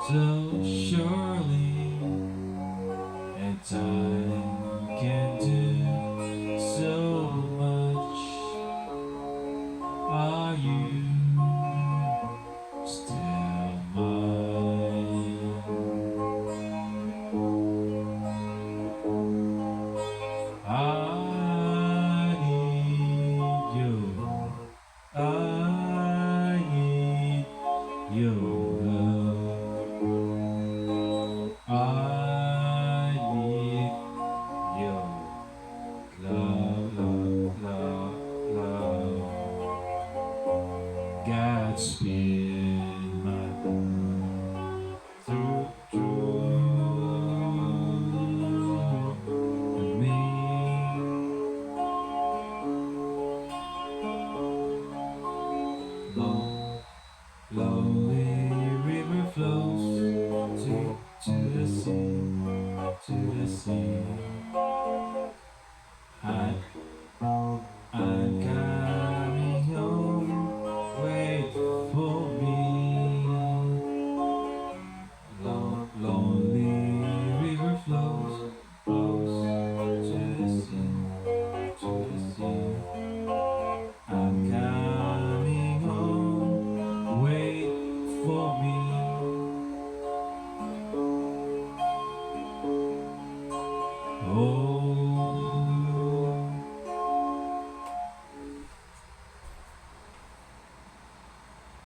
so surely, and time can do so much. Are you still mine? I need you. I need your love. I need your love, love, love, love. Godspeed, my through me. Long, lonely river flows to the sea, to the sea.